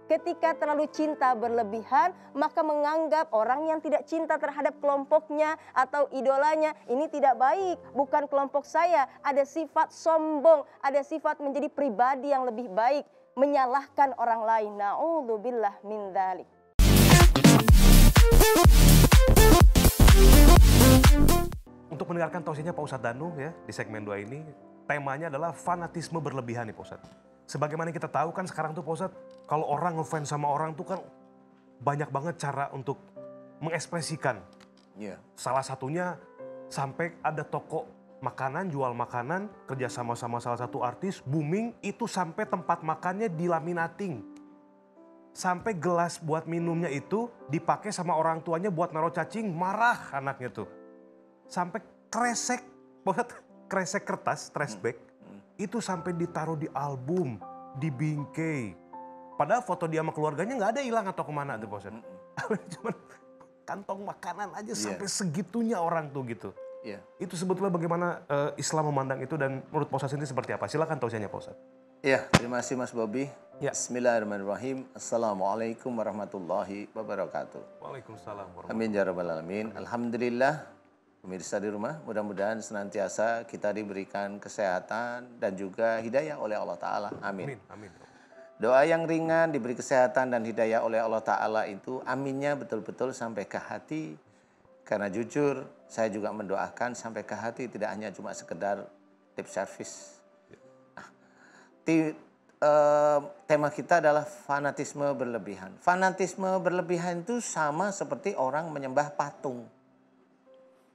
Ketika terlalu cinta berlebihan, maka menganggap orang yang tidak cinta terhadap kelompoknya atau idolanya, ini tidak baik, bukan kelompok saya. Ada sifat sombong, ada sifat menjadi pribadi yang lebih baik, menyalahkan orang lain. Na'udzubillah min dzalik. Untuk mendengarkan tausiahnya Pak Ustadz Danu ya di segmen 2 ini, temanya adalah fanatisme berlebihan nih Pak Ustadz. Sebagaimana kita tahu kan sekarang tuh Pak Ustadz, kalau orang ngefans sama orang tuh kan banyak banget cara untuk mengekspresikan. Salah satunya sampai ada toko makanan, jual makanan, kerjasama sama salah satu artis, booming, itu sampai tempat makannya dilaminating. Sampai gelas buat minumnya itu dipakai sama orang tuanya buat naruh cacing, marah anaknya tuh. Sampai kresek, kresek kertas, trash bag, itu sampai ditaruh di album, di bingkai. Padahal foto dia sama keluarganya nggak ada hilang atau kemana tuh Pak Ustadz. Cuman kantong makanan aja sampai segitunya orang tuh gitu. Itu sebetulnya bagaimana Islam memandang itu dan menurut Pak Ustadz ini seperti apa? Silakan tausiahnya Pak Ustadz. Ya, terima kasih Mas Bobi. Bismillahirrahmanirrahim. Assalamualaikum warahmatullahi wabarakatuh. Waalaikumsalam warahmatullahi wabarakatuh. Amin ya rabbal alamin. Alhamdulillah. Pemirsa di rumah, mudah-mudahan senantiasa kita diberikan kesehatan dan juga hidayah oleh Allah Ta'ala. Amin. Amin. Doa yang ringan, diberi kesehatan dan hidayah oleh Allah Ta'ala itu aminnya betul-betul sampai ke hati. Karena jujur, saya juga mendoakan sampai ke hati, tidak hanya cuma sekedar tip service. Nah, tema kita adalah fanatisme berlebihan. Fanatisme berlebihan itu sama seperti orang menyembah patung.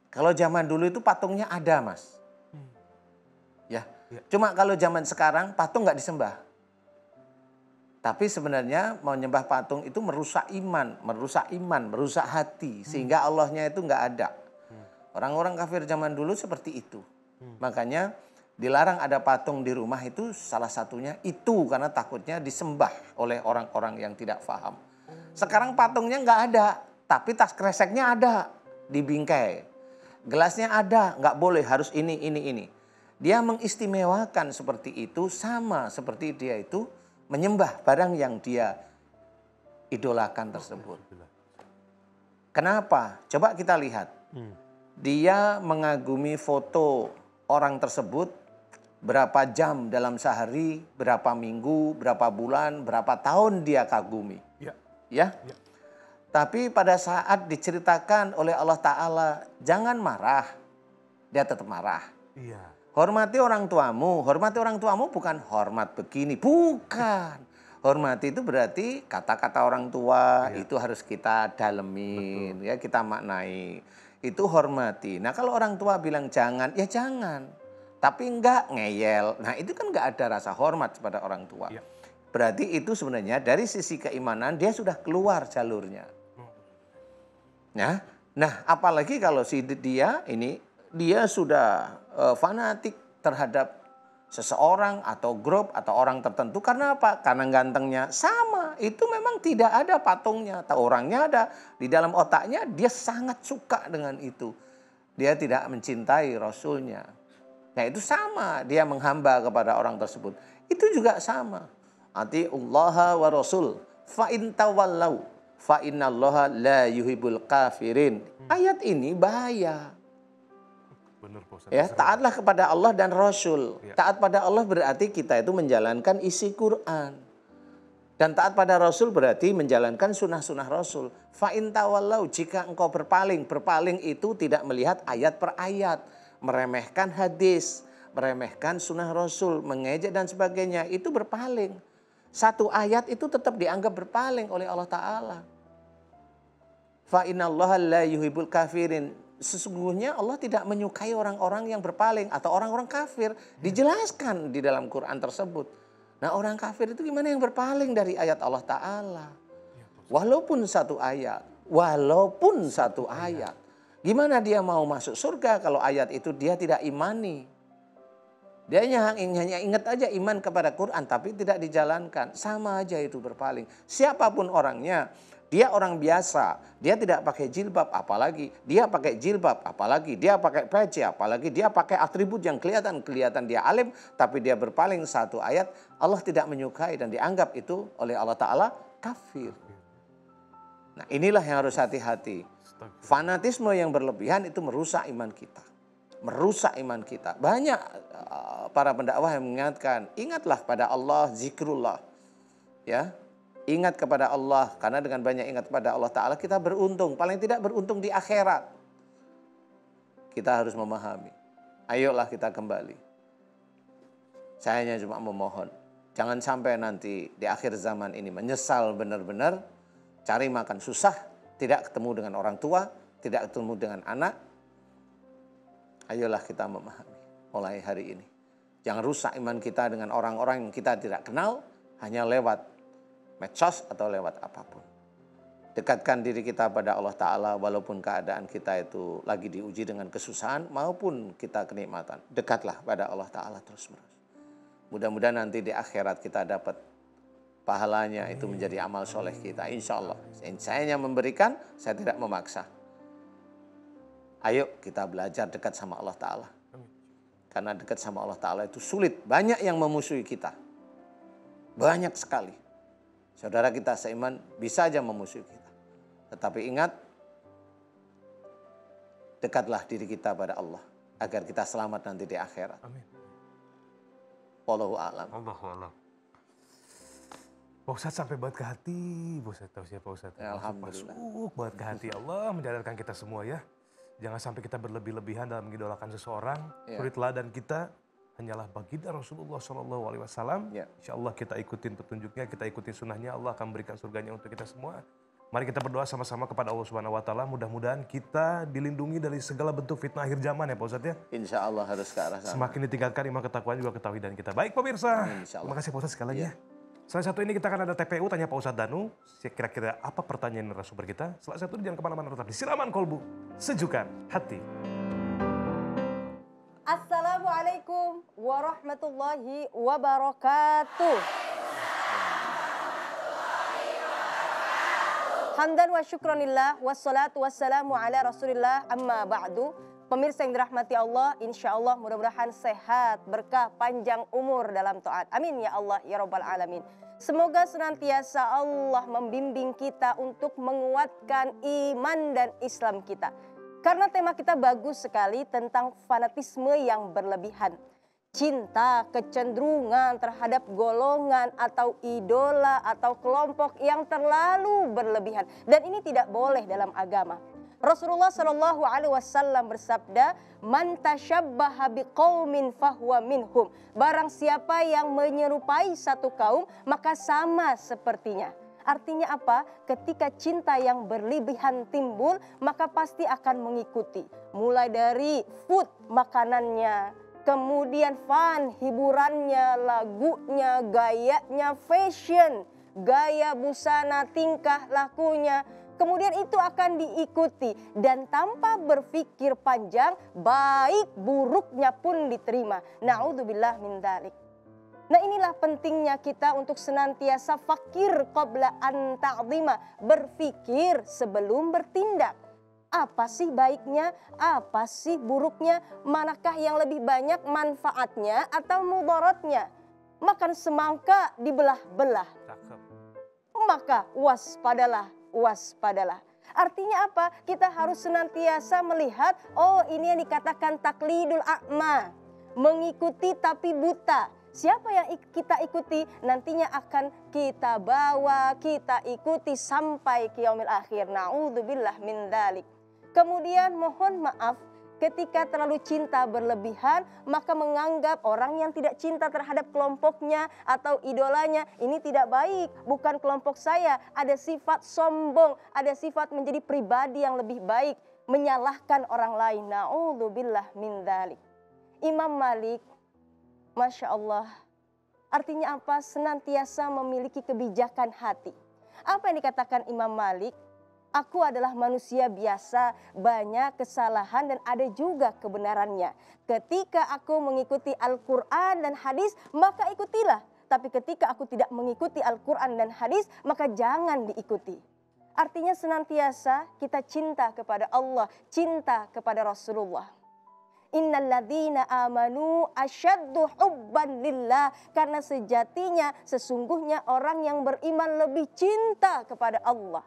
Kalau zaman dulu itu patungnya ada, Mas. Cuma kalau zaman sekarang patung nggak disembah. Tapi sebenarnya menyembah patung itu merusak iman, merusak hati. Sehingga Allahnya itu nggak ada. Orang-orang kafir zaman dulu seperti itu. Makanya dilarang ada patung di rumah itu salah satunya itu. Karena takutnya disembah oleh orang-orang yang tidak paham. Sekarang patungnya nggak ada. Tapi tas kreseknya ada di bingkai. Gelasnya ada, nggak boleh, harus ini. Dia mengistimewakan seperti itu sama seperti dia itu menyembah barang yang dia idolakan tersebut. Kenapa? Coba kita lihat. Dia mengagumi foto orang tersebut berapa jam dalam sehari, berapa minggu, berapa bulan, berapa tahun dia kagumi. Ya? Tapi pada saat diceritakan oleh Allah Ta'ala, jangan marah. Dia tetap marah. Hormati orang tuamu bukan hormat begini. Bukan. Hormati itu berarti kata-kata orang tua itu harus kita dalemin. Ya, kita maknai. Itu hormati. Nah kalau orang tua bilang jangan, ya jangan. Tapi enggak ngeyel. Nah itu kan enggak ada rasa hormat kepada orang tua. Berarti itu sebenarnya dari sisi keimanan dia sudah keluar jalurnya. Nah, apalagi kalau dia sudah fanatik terhadap seseorang atau grup atau orang tertentu. Karena apa? Karena gantengnya sama. Itu memang tidak ada patungnya atau orangnya ada. Di dalam otaknya dia sangat suka dengan itu. Dia tidak mencintai Rasulnya. Nah itu sama. Dia menghamba kepada orang tersebut. Itu juga sama. Atiullaha wa rasul fa in tawallau fa innallaha la yuhibbul kafirin. Ayat ini bahaya. Benar, Pak Ustadz. Ya, taatlah kepada Allah dan Rasul. Taat pada Allah berarti kita itu menjalankan isi Quran. Dan taat pada Rasul berarti menjalankan sunnah-sunnah Rasul. Fa in tawallau, jika engkau berpaling itu tidak melihat ayat per ayat, meremehkan hadis, meremehkan sunnah Rasul, mengejek dan sebagainya, itu berpaling. Satu ayat itu tetap dianggap berpaling oleh Allah Ta'ala. Fa innallaha la yuhibbul kafirin. Sesungguhnya Allah tidak menyukai orang-orang yang berpaling atau orang-orang kafir. Dijelaskan di dalam Quran tersebut. Nah orang kafir itu gimana yang berpaling dari ayat Allah Ta'ala? Walaupun satu ayat. Gimana dia mau masuk surga kalau ayat itu dia tidak imani? Dia hanya ingat aja iman kepada Quran tapi tidak dijalankan. Sama aja itu berpaling. Siapapun orangnya, dia orang biasa, dia tidak pakai jilbab apalagi, dia pakai jilbab apalagi, dia pakai peci apalagi, dia pakai atribut yang kelihatan dia alim tapi dia berpaling satu ayat, Allah tidak menyukai dan dianggap itu oleh Allah Ta'ala kafir. Nah, inilah yang harus hati-hati. Fanatisme yang berlebihan itu merusak iman kita. Merusak iman kita. Banyak para pendakwah yang mengingatkan, ingatlah pada Allah, zikrullah. Ya, ingat kepada Allah, karena dengan banyak ingat kepada Allah Ta'ala kita beruntung. Paling tidak beruntung di akhirat. Kita harus memahami. Ayolah kita kembali. Saya hanya cuma memohon. Jangan sampai nanti di akhir zaman ini menyesal benar-benar. Cari makan susah, tidak ketemu dengan orang tua, tidak ketemu dengan anak. Ayolah kita memahami mulai hari ini. Jangan rusak iman kita dengan orang-orang yang kita tidak kenal hanya lewat medsos atau lewat apapun. Dekatkan diri kita pada Allah Ta'ala walaupun keadaan kita itu lagi diuji dengan kesusahan maupun kita kenikmatan. Dekatlah pada Allah Ta'ala terus-menerus. Mudah-mudahan nanti di akhirat kita dapat pahalanya, itu menjadi amal soleh kita. Insya Allah. Saya hanya memberikan, saya tidak memaksa. Ayo kita belajar dekat sama Allah Ta'ala. Karena dekat sama Allah Ta'ala itu sulit. Banyak yang memusuhi kita. Banyak sekali. Saudara kita seiman bisa aja memusuhi kita. Tetapi ingat, dekatlah diri kita pada Allah. Agar kita selamat nanti di akhirat. Amin. Wallahu a'lam. Allahu a'lam. Pak Ustadz sampai banget ke hati, Pak Ustadz, tahu siapa Pak Ustadz? Ya, alhamdulillah. Masuk banget ke hati Allah, menyadarkan kita semua ya. Jangan sampai kita berlebih-lebihan dalam mengidolakan seseorang. Ya. Suri teladan kita hanyalah baginda Rasulullah SAW. Ya. Insya Allah kita ikutin petunjuknya, kita ikutin sunnahnya, Allah akan berikan surganya untuk kita semua. Mari kita berdoa sama-sama kepada Allah Subhanahu Wa Taala. Mudah-mudahan kita dilindungi dari segala bentuk fitnah akhir zaman ya Pak Ustadz ya. Insya Allah harus ke arah sana. Semakin ditinggalkan iman ketakwaan juga ketahuidan kita. Baik pemirsa, Insya Allah. terima kasih Pak Ustadz sekali lagi Ya. ya. Salah satu ini kita akan ada TPU, tanya Pak Ustadz Danu. Kira-kira apa pertanyaan narasumber kita? Setelah satu jangan kemana-mana, tetap di Siraman Kolbu. Sejukan hati. Assalamualaikum warahmatullahi wabarakatuh. Hamdan wa syukranillah wassalatu wassalamu ala rasulillah amma ba'du. Pemirsa yang dirahmati Allah, insya Allah mudah-mudahan sehat, berkah, panjang umur dalam taat. Amin ya Allah ya Rabbal Alamin. Semoga senantiasa Allah membimbing kita untuk menguatkan iman dan Islam kita. Karena tema kita bagus sekali tentang fanatisme yang berlebihan. Cinta, kecenderungan terhadap golongan atau idola atau kelompok yang terlalu berlebihan. Dan ini tidak boleh dalam agama. Rasulullah Shallallahu Alaihi Wasallam bersabda, "Man tashabbaha biqaumin fahuwa minhum." Barang siapa yang menyerupai satu kaum, maka sama sepertinya. Artinya apa? Ketika cinta yang berlebihan timbul, maka pasti akan mengikuti. Mulai dari food, makanannya, kemudian fun, hiburannya, lagunya, gayanya, fashion, gaya busana, tingkah lakunya. Kemudian itu akan diikuti dan tanpa berpikir panjang, baik buruknya pun diterima. Na'udzubillah min dzalik. Nah inilah pentingnya kita untuk senantiasa fakir qabla an ta'zima, berpikir sebelum bertindak. Apa sih baiknya, apa sih buruknya, manakah yang lebih banyak manfaatnya atau mudaratnya. Makan semangka dibelah-belah, maka waspadalah. Waspadalah. Artinya apa? Kita harus senantiasa melihat, oh ini yang dikatakan taklidul a'ma. Mengikuti tapi buta. Siapa yang kita ikuti nantinya akan kita bawa, kita ikuti sampai yaumil akhir. Na'udzubillah min dzalik. Kemudian mohon maaf, ketika terlalu cinta berlebihan, maka menganggap orang yang tidak cinta terhadap kelompoknya atau idolanya, ini tidak baik, bukan kelompok saya. Ada sifat sombong, ada sifat menjadi pribadi yang lebih baik, menyalahkan orang lain. Na'udzubillah min dzalik. Imam Malik, Masya Allah, artinya apa? Senantiasa memiliki kebijakan hati. Apa yang dikatakan Imam Malik? Aku adalah manusia biasa, banyak kesalahan dan ada juga kebenarannya. Ketika aku mengikuti Al-Quran dan hadis, maka ikutilah. Tapi ketika aku tidak mengikuti Al-Quran dan hadis, maka jangan diikuti. Artinya senantiasa kita cinta kepada Allah, cinta kepada Rasulullah. Innalladzina amanu asyaddu hubban lillah. Karena sejatinya sesungguhnya orang yang beriman lebih cinta kepada Allah.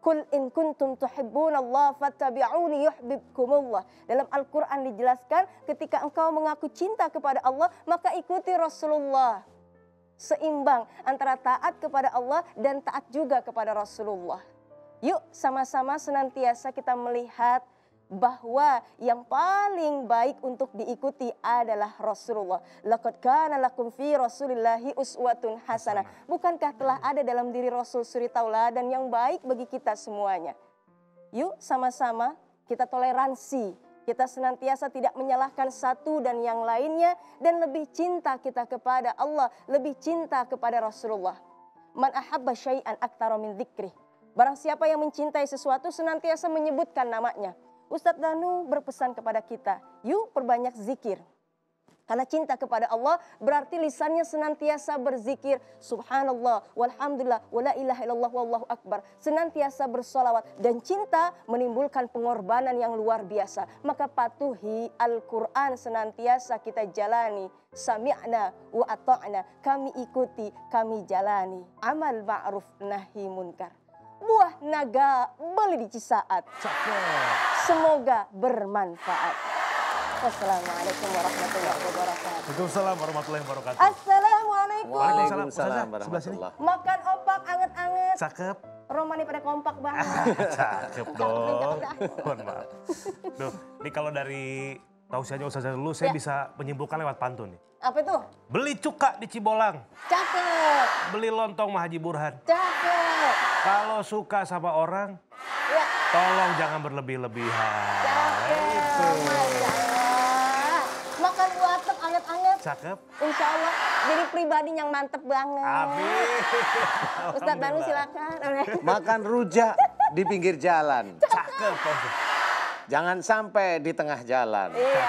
Qul in kuntum tuhibbunallah fattabi'uni yuhibbukumullah. Dalam Al-Quran dijelaskan ketika engkau mengaku cinta kepada Allah maka ikuti Rasulullah. Seimbang antara taat kepada Allah dan taat juga kepada Rasulullah. Yuk sama-sama senantiasa kita melihat bahwa yang paling baik untuk diikuti adalah Rasulullah. Laqad kana lakum fi Rasulillahi uswatun hasanah. Bukankah telah ada dalam diri Rasul suri tauladan yang baik bagi kita semuanya? Yuk sama-sama kita toleransi. Kita senantiasa tidak menyalahkan satu dan yang lainnya. Dan lebih cinta kita kepada Allah. Lebih cinta kepada Rasulullah. Man ahabba syai'an aktsara min dzikrih. Barang siapa yang mencintai sesuatu senantiasa menyebutkan namanya. Ustadz Danu berpesan kepada kita, yuk perbanyak zikir. Karena cinta kepada Allah berarti lisannya senantiasa berzikir. Subhanallah, walhamdulillah, wala ilaha illallah, wallahu akbar. Senantiasa bersolawat. Dan cinta menimbulkan pengorbanan yang luar biasa. Maka patuhi Al-Quran senantiasa kita jalani. Sami'na wa ata'na. Kami ikuti, kami jalani. Amal ma'ruf nahi munkar. Buah naga beli di Cisaat. Semoga bermanfaat. Wassalamualaikum warahmatullahi wabarakatuh. Waalaikumsalam warahmatullahi wabarakatuh. Assalamualaikum. Waalaikumsalam Ustazah, sebelah sini. warahmatullah. Makan opak anget-anget. Cakep. Romani pada kompak banget. Cakep dong. Mohon maaf. Duh, ini kalau dari tausiahnya Ustazah dulu, saya Ya. bisa menyimpulkan lewat pantun nih. Apa itu? Beli cuka di Cibolang, Cakep. beli lontong Mah Haji Burhan. Cakep. Kalau suka sama orang, Ya. tolong jangan berlebih-lebihan. Cakep. Itu. Masya Allah. Makan buatek anget-anget. Cakep. Insya Allah jadi pribadi yang mantep banget. Amin. Ustadz Danu Alhamdulillah. silakan. Makan rujak di pinggir jalan. Cakep. Ustaz. Jangan sampai di tengah jalan. Iya.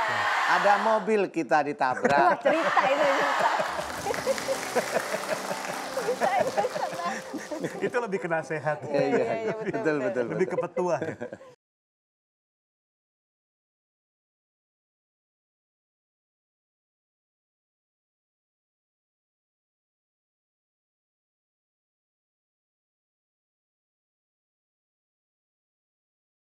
Ada mobil kita Wah ditabrak. cerita itu. Bisa itu Ustadz Danu. Itu lebih ke nasihat. Iya, iya, betul, betul, betul. Lebih ke petua.